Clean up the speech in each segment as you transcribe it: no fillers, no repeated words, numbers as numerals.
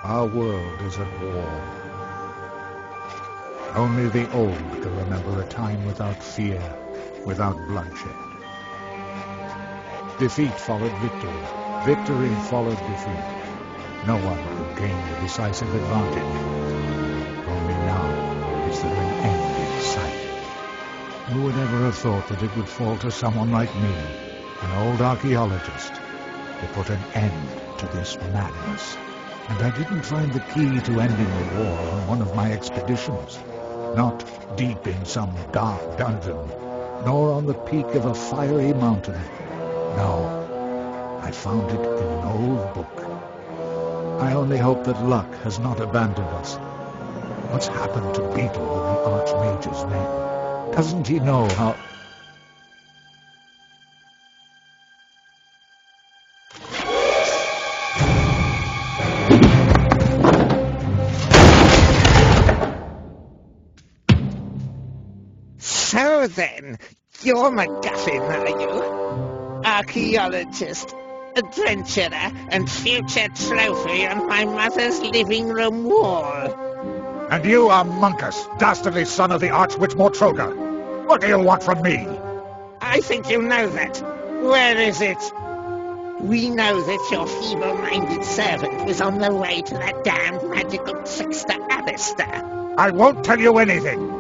Our world is at war. Only the old can remember a time without fear, without bloodshed. Defeat followed victory. Victory followed defeat. No one could gain the decisive advantage. Only now is there an end in sight. Who would ever have thought that it would fall to someone like me, an old archaeologist, to put an end to this madness? And I didn't find the key to ending the war on one of my expeditions. Not deep in some dark dungeon, nor on the peak of a fiery mountain. No, I found it in an old book. I only hope that luck has not abandoned us. What's happened to Beetle and the Archmage's men? Doesn't he know how... So then, you're MacGuffin, are you? Archaeologist, adventurer, and future trophy on my mother's living room wall. And you are Monkus, dastardly son of the Archwitch Mortroga. What do you want from me? I think you know that. Where is it? We know that your feeble-minded servant was on the way to that damned magical trickster Alistair. I won't tell you anything.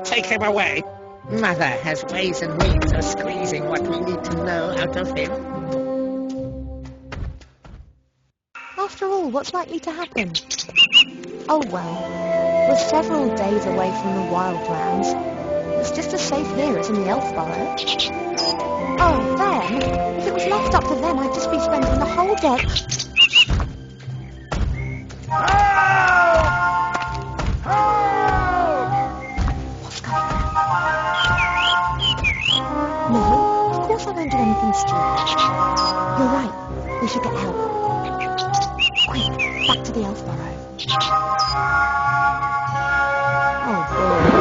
Take him away. Mother has ways and means of squeezing what we need to know out of him. After all, what's likely to happen? Oh well, we're several days away from the Wildlands. It's just as safe here as in the Elf Burrow. Oh, then, if it was left up to them, I'd just be spending the whole day... No, of course I won't do anything stupid. You're right, we should get help. Quick, back to the Elf Burrow. Oh boy.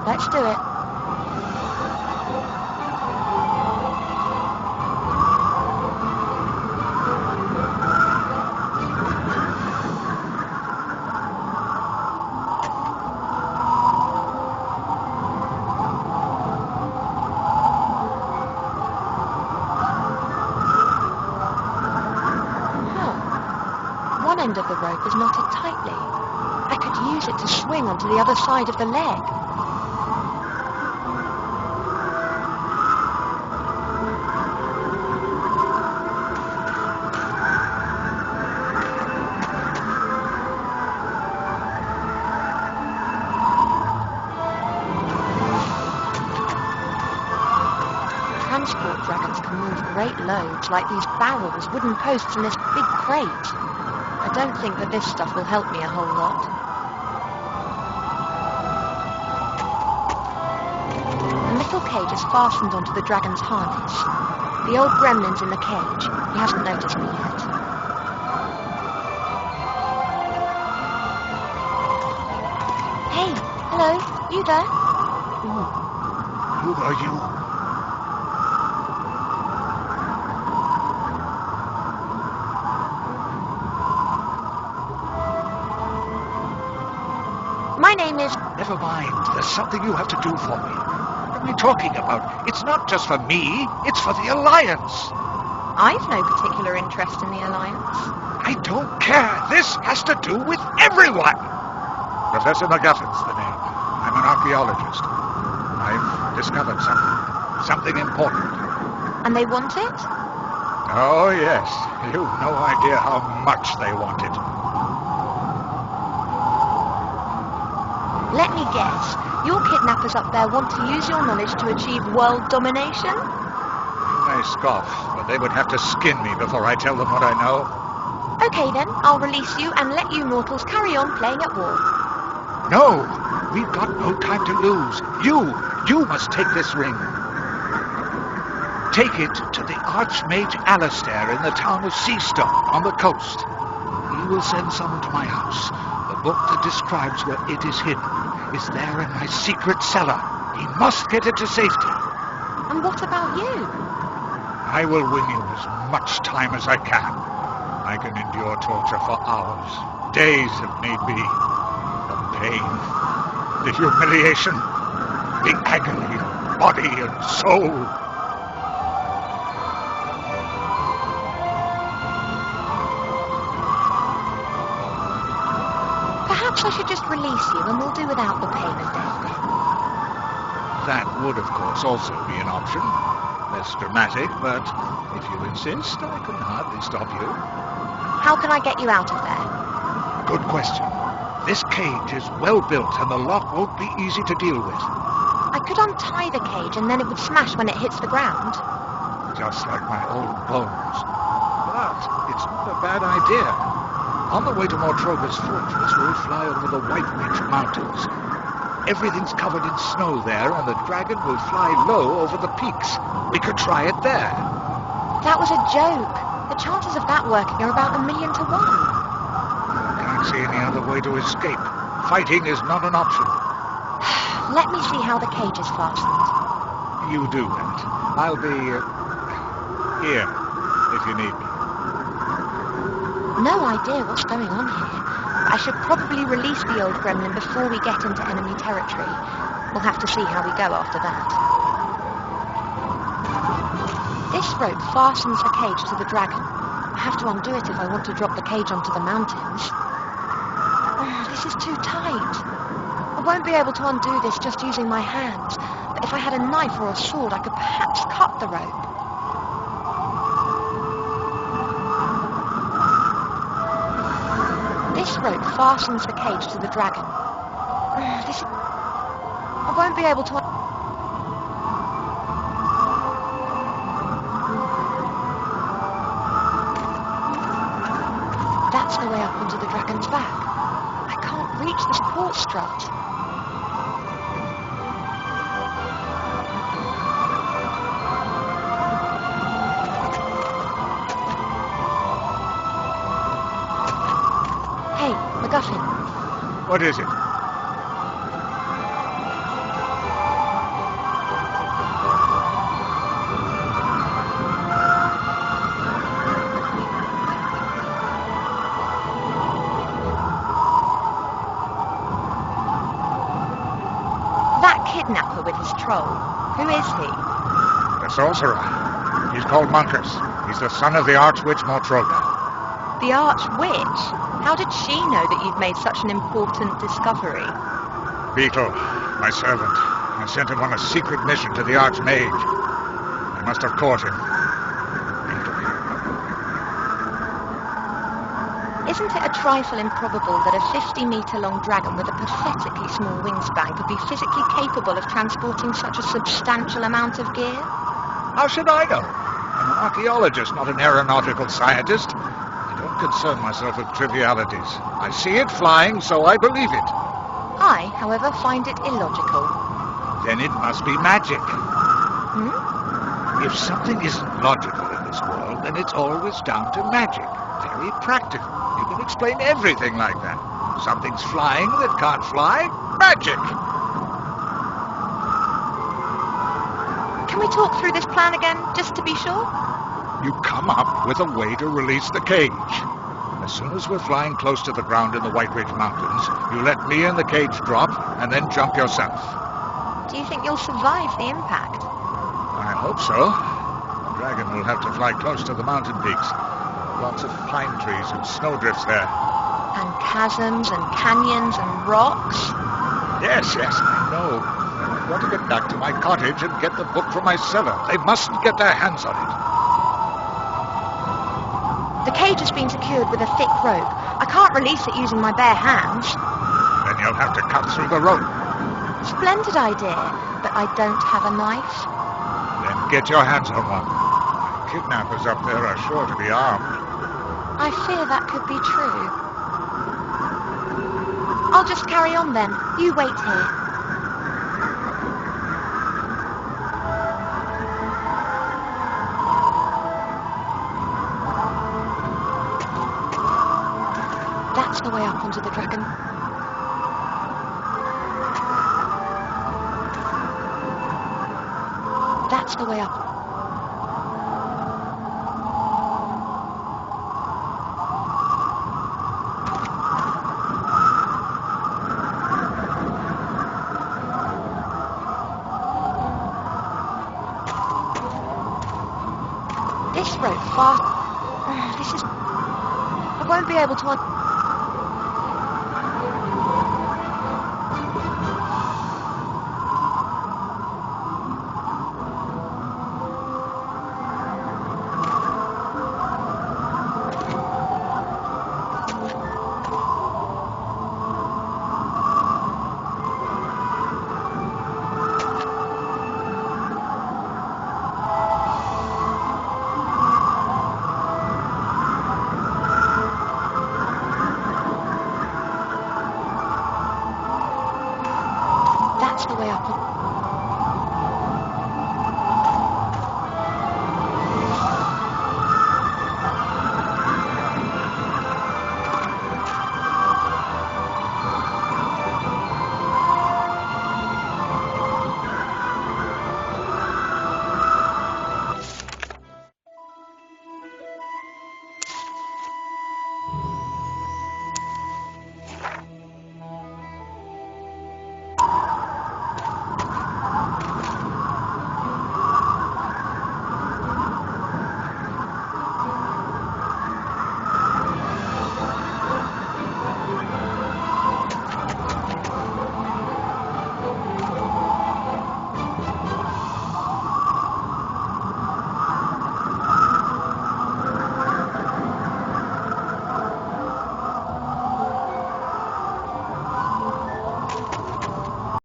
Let's do it. One end of the rope is knotted tightly. I could use it to swing onto the other side of the leg. Transport dragons can move great loads, like these barrels, wooden posts, and this big crate. I don't think that this stuff will help me a whole lot. The little cage is fastened onto the dragon's harness. The old gremlin's in the cage. He hasn't noticed me yet. Hey, hello, you there? Who are you? My name is... Never mind. There's something you have to do for me. What are we talking about? It's not just for me. It's for the Alliance. I've no particular interest in the Alliance. I don't care. This has to do with everyone. Professor MacGuffin's the name. I'm an archaeologist. I've discovered something. Something important. And they want it? Oh, yes. You've no idea how much they want it. Let me guess. Your kidnappers up there want to use your knowledge to achieve world domination? You may scoff, but they would have to skin me before I tell them what I know. Okay then, I'll release you and let you mortals carry on playing at war. No! We've got no time to lose. You must take this ring. Take it to the Archmage Alistair in the town of Seastone on the coast. He will send someone to my house. The book that describes where it is hidden is there in my secret cellar. He must get it to safety. And what about you? I will win you as much time as I can. I can endure torture for hours, days if need be. The pain, the humiliation, the agony of body and soul. Perhaps I should just release you and we'll do without the pain and death then. That would, of course, also be an option. Less dramatic, but if you insist, I can hardly stop you. How can I get you out of there? Good question. This cage is well built and the lock won't be easy to deal with. I could untie the cage and then it would smash when it hits the ground. Just like my old bones. But it's not a bad idea. On the way to Mortroga's fortress, we'll fly over the White Ridge Mountains. Everything's covered in snow there, and the dragon will fly low over the peaks. We could try it there. That was a joke. The chances of that working are about 1,000,000 to 1. I can't see any other way to escape. Fighting is not an option. Let me see how the cage is fastened. You do that. I'll be here if you need me. No idea what's going on here. I should probably release the old gremlin before we get into enemy territory. We'll have to see how we go after that. This rope fastens the cage to the dragon. I have to undo it if I want to drop the cage onto the mountains. Oh, this is too tight. I won't be able to undo this just using my hands, but if I had a knife or a sword, I could perhaps cut the rope. This rope fastens the cage to the dragon. I won't be able to... That's the way up onto the dragon's back. I can't reach the support strut. Hey, MacGuffin. What is it? That kidnapper with his troll. Who is he? The sorcerer. He's called Monkus. He's the son of the Archwitch Mortroga. The Archwitch? How did she know that you'd made such an important discovery? Beetle, my servant. I sent him on a secret mission to the Archmage. I must have caught him. Isn't it a trifle improbable that a 50-metre-long dragon with a pathetically small wingspan could be physically capable of transporting such a substantial amount of gear? How should I know? I'm an archaeologist, not an aeronautical scientist. I don't concern myself with trivialities. I see it flying, so I believe it. I, however, find it illogical. Then it must be magic. Hmm? If something isn't logical in this world, then it's always down to magic. Very practical. You can explain everything like that. Something's flying that can't fly. Magic! Can we talk through this plan again, just to be sure? You come up with a way to release the cage. As soon as we're flying close to the ground in the White Ridge Mountains, you let me and the cage drop, and then jump yourself. Do you think you'll survive the impact? I hope so. The dragon will have to fly close to the mountain peaks. Lots of pine trees and snowdrifts there. And chasms and canyons and rocks? Yes, I know. I want to get back to my cottage and get the book from my cellar. They mustn't get their hands on it. The cage has been secured with a thick rope. I can't release it using my bare hands. Then you'll have to cut through the rope. Splendid idea, but I don't have a knife. Then get your hands on one. Kidnappers up there are sure to be armed. I fear that could be true. I'll just carry on then. You wait here. the way up onto the dragon. That's the way up. This rope fast. This is... I won't be able to... That's the way up.